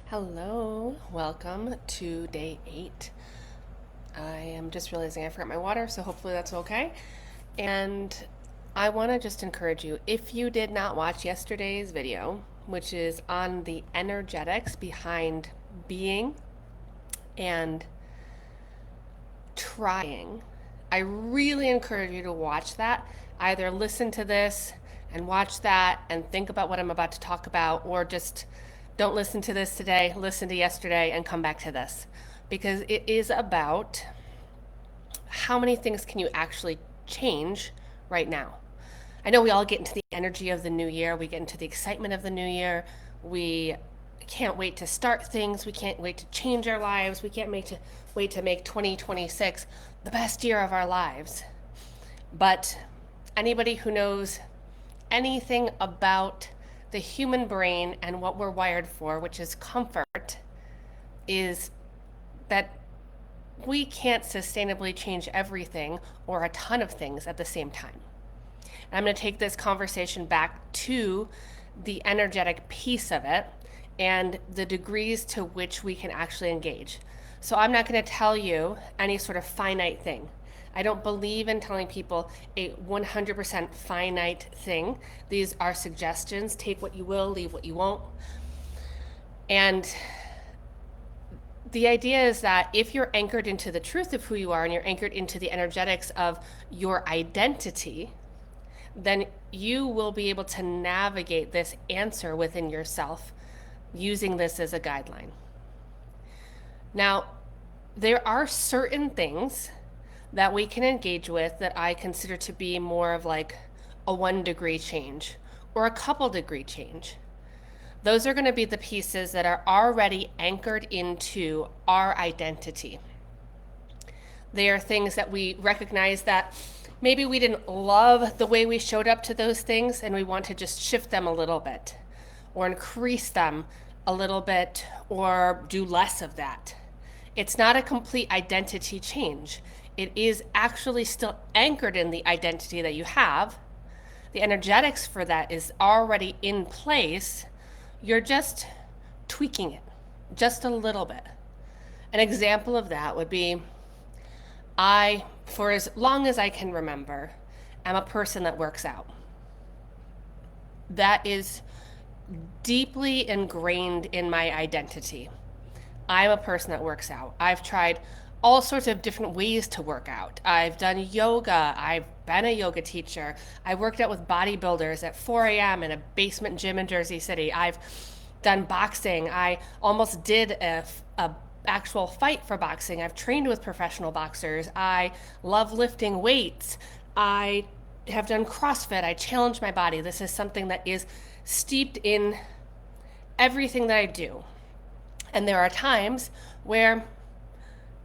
Hello, welcome to day 8. I am just realizing I forgot my water, so hopefully that's okay. And I want to just encourage you, if you did not watch yesterday's video, which is on the energetics behind being and trying, I really encourage you to watch that. Either listen to this and watch that and think about what I'm about to talk about, or just don't listen to this today, listen to yesterday, and come back to this. Because it is about how many things can you actually change right now. I know we all get into the energy of the new year, we get into the excitement of the new year, we can't wait to start things, we can't wait to change our lives, we can't wait to make 2026 the best year of our lives. But anybody who knows anything about the human brain and what we're wired for, which is comfort, is that we can't sustainably change everything or a ton of things at the same time. And I'm going to take this conversation back to the energetic piece of it and the degrees to which we can actually engage. So I'm not going to tell you any sort of finite thing. I don't believe in telling people a 100% finite thing. These are suggestions. Take what you will, leave what you won't. And the idea is that if you're anchored into the truth of who you are and you're anchored into the energetics of your identity, then you will be able to navigate this answer within yourself using this as a guideline. Now, there are certain things that we can engage with that I consider to be more of like a 1 degree change or a couple degree change. Those are going to be the pieces that are already anchored into our identity. They are things that we recognize that maybe we didn't love the way we showed up to those things and we want to just shift them a little bit or increase them a little bit or do less of that. It's not a complete identity change. It is actually still anchored in the identity that you have. The energetics for that is already in place. You're just tweaking it just a little bit. An example of that would be for as long as I can remember, am a person that works out. That is deeply ingrained in my identity. I'm a person that works out. I've tried all sorts of different ways to work out. I've done yoga. I've been a yoga teacher. I worked out with bodybuilders at 4 a.m. in a basement gym in Jersey City. I've done boxing. I almost did a actual fight for boxing. I've trained with professional boxers. I love lifting weights. I have done CrossFit. I challenge my body. This is something that is steeped in everything that I do. And there are times where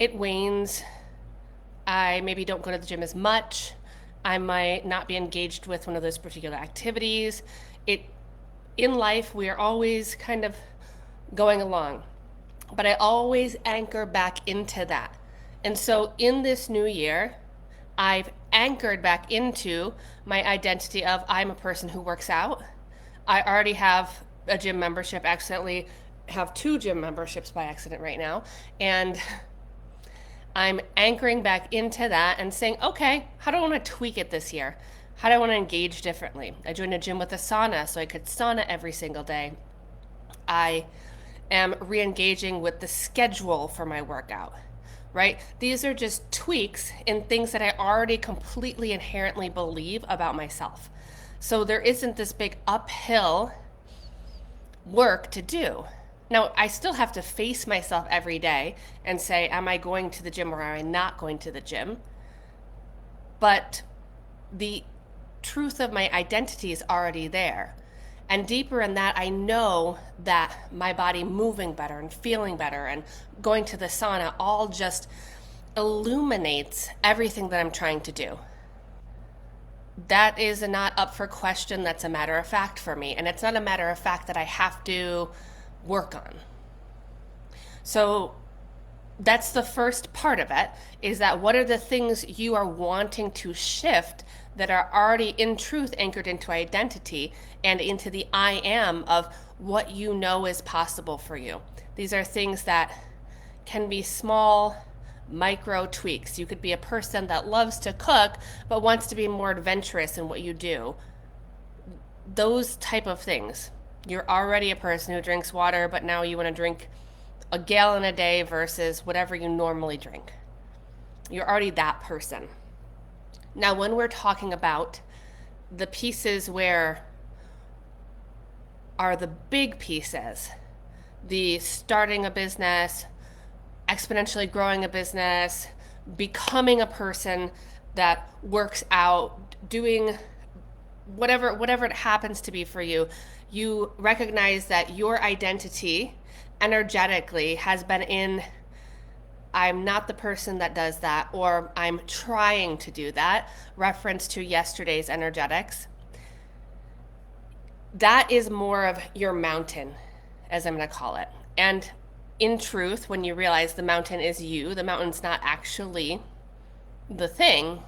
it wanes. I maybe don't go to the gym as much. I might not be engaged with one of those particular activities. In life, we are always kind of going along, but I always anchor back into that. And so in this new year, I've anchored back into my identity of I'm a person who works out. I already have a gym membership, accidentally have 2 gym memberships by accident right now. And I'm anchoring back into that and saying, okay, how do I want to tweak it this year? How do I want to engage differently? I joined a gym with a sauna, so I could sauna every single day. I am re-engaging with the schedule for my workout, right? These are just tweaks in things that I already completely inherently believe about myself. So there isn't this big uphill work to do. Now, I still have to face myself every day and say, am I going to the gym or am I not going to the gym? But the truth of my identity is already there. And deeper in that, I know that my body moving better and feeling better and going to the sauna all just illuminates everything that I'm trying to do. That is not up for question. That's a matter of fact for me. And it's not a matter of fact that I have to work on. So that's the first part of it, is that what are the things you are wanting to shift that are already in truth anchored into identity and into the I am of what you know is possible for you. These are things that can be small micro tweaks. You could be a person that loves to cook but wants to be more adventurous in what you do. Those type of things. You're already a person who drinks water, but now you want to drink a gallon a day versus whatever you normally drink. You're already that person. Now, when we're talking about the pieces where are the big pieces, the starting a business, exponentially growing a business, becoming a person that works out, doing whatever it happens to be for you, you recognize that your identity energetically has been in I'm not the person that does that, or I'm trying to do that, reference to yesterday's energetics. That is more of your mountain, as I'm going to call it. And in truth, when you realize the mountain is you, the mountain's not actually the thing,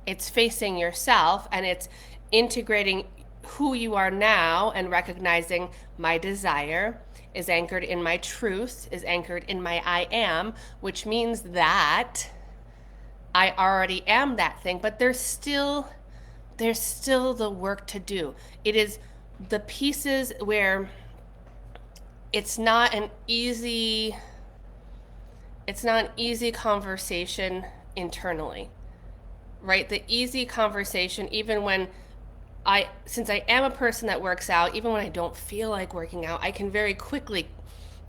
it's facing yourself and it's integrating who you are now and recognizing my desire is anchored in my truth, is anchored in my I am, which means that I already am that thing, but there's still the work to do. It is the pieces where it's not an easy conversation internally, right? The easy conversation, even when since I am a person that works out, even when I don't feel like working out, I can very quickly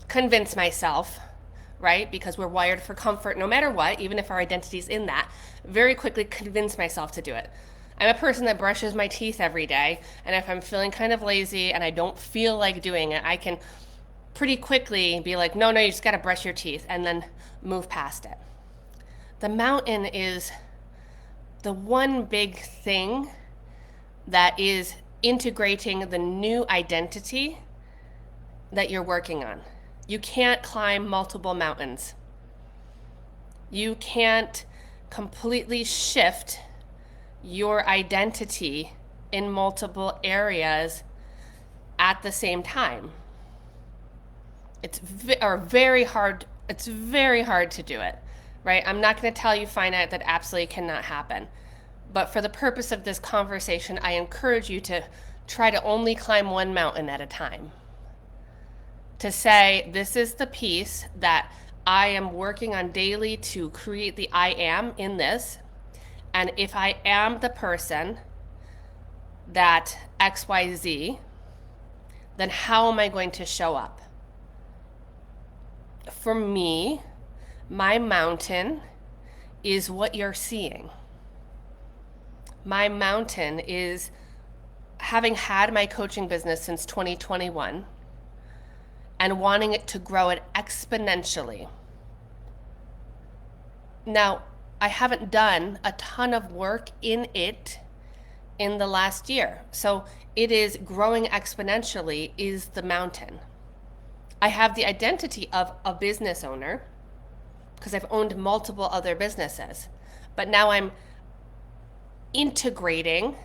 convince myself, right? Because we're wired for comfort no matter what, even if our identity's in that, very quickly convince myself to do it. I'm a person that brushes my teeth every day, and if I'm feeling kind of lazy and I don't feel like doing it, I can pretty quickly be like, no, you just got to brush your teeth, and then move past it. The mountain is the one big thing that is integrating the new identity that you're working on. You can't climb multiple mountains. You can't completely shift your identity in multiple areas at the same time. It's very hard. It's very hard to do it, right? I'm not going to tell you finite that absolutely cannot happen. But for the purpose of this conversation, I encourage you to try to only climb one mountain at a time. To say, this is the piece that I am working on daily to create the I am in this. And if I am the person that XYZ, then how am I going to show up? For me, my mountain is what you're seeing. My mountain is having had my coaching business since 2021 and wanting it to grow it exponentially. Now, I haven't done a ton of work in it in the last year. So it is growing exponentially is the mountain. I have the identity of a business owner because I've owned multiple other businesses. But now I'm integrating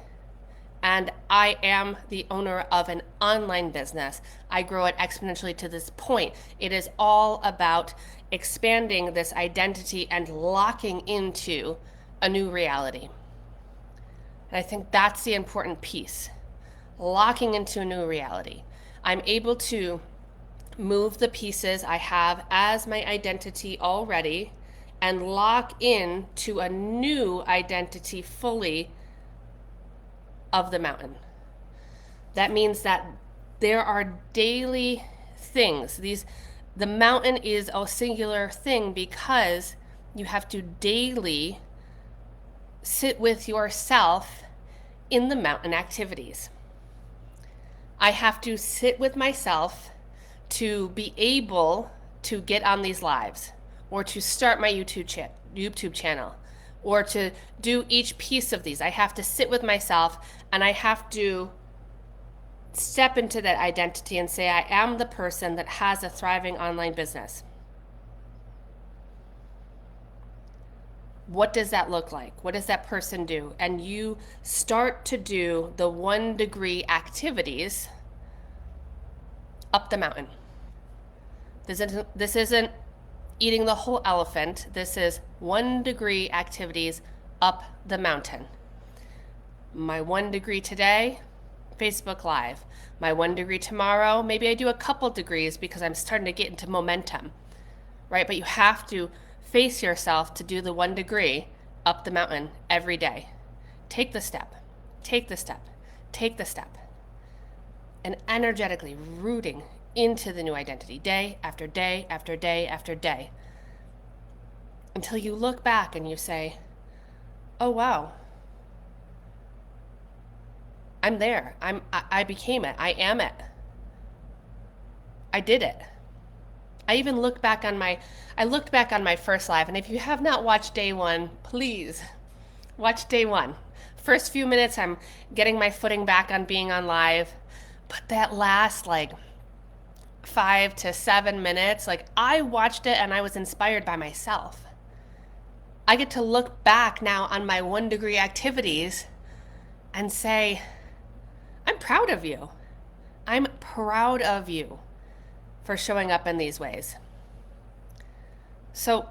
and I am the owner of an online business. I grow it exponentially to this point. It is all about expanding this identity and locking into a new reality. And I think that's the important piece. Locking into a new reality. I'm able to move the pieces I have as my identity already and lock in to a new identity fully of the mountain. That means that there are daily things. The mountain is a singular thing because you have to daily sit with yourself in the mountain activities. I have to sit with myself to be able to get on these lives or to start my YouTube channel or to do each piece of these. I have to sit with myself and I have to step into that identity and say, I am the person that has a thriving online business. What does that look like? What does that person do? And you start to do the 1 degree activities up the mountain. This isn't eating the whole elephant. This is 1 degree activities up the mountain. My 1 degree today, Facebook Live. My 1 degree tomorrow, maybe I do a couple degrees because I'm starting to get into momentum, right? But you have to face yourself to do the 1 degree up the mountain every day. Take the step, take the step, take the step, and energetically rooting into the new identity day after day after day after day until you look back and you say, oh wow, I'm there. I became it. I am it. I did it. I even looked back on my first live, and if you have not watched day one, please watch day one. First few minutes, I'm getting my footing back on being on live, but that last 5 to 7 minutes, I watched it and I was inspired by myself. I get to look back now on my 1 degree activities and say, I'm proud of you. I'm proud of you for showing up in these ways. So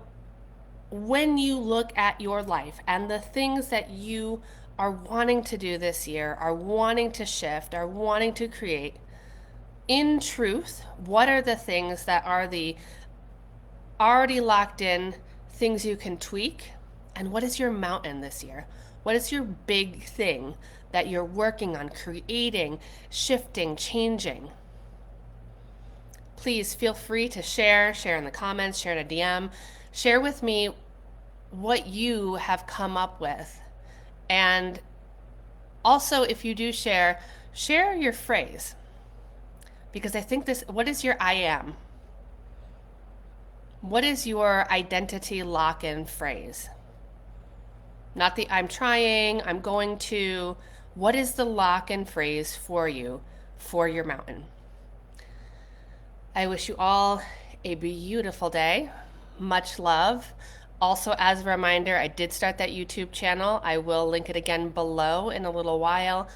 when you look at your life and the things that you are wanting to do this year, are wanting to shift, are wanting to create, in truth, what are the things that are the already locked in things you can tweak? And what is your mountain this year? What is your big thing that you're working on, creating, shifting, changing? Please feel free to share in the comments, share in a DM, share with me what you have come up with. And also, if you do share your phrase. Because I think what is your I am? What is your identity lock-in phrase? Not the I'm trying, I'm going to. What is the lock-in phrase for you, for your mountain? I wish you all a beautiful day. Much love. Also, as a reminder, I did start that YouTube channel. I will link it again below in a little while.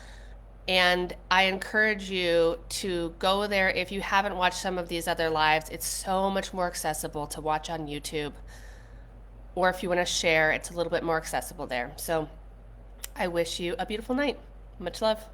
And I encourage you to go there if you haven't watched some of these other lives. It's so much more accessible to watch on YouTube. Or if you want to share, it's a little bit more accessible there. So I wish you a beautiful night. Much love.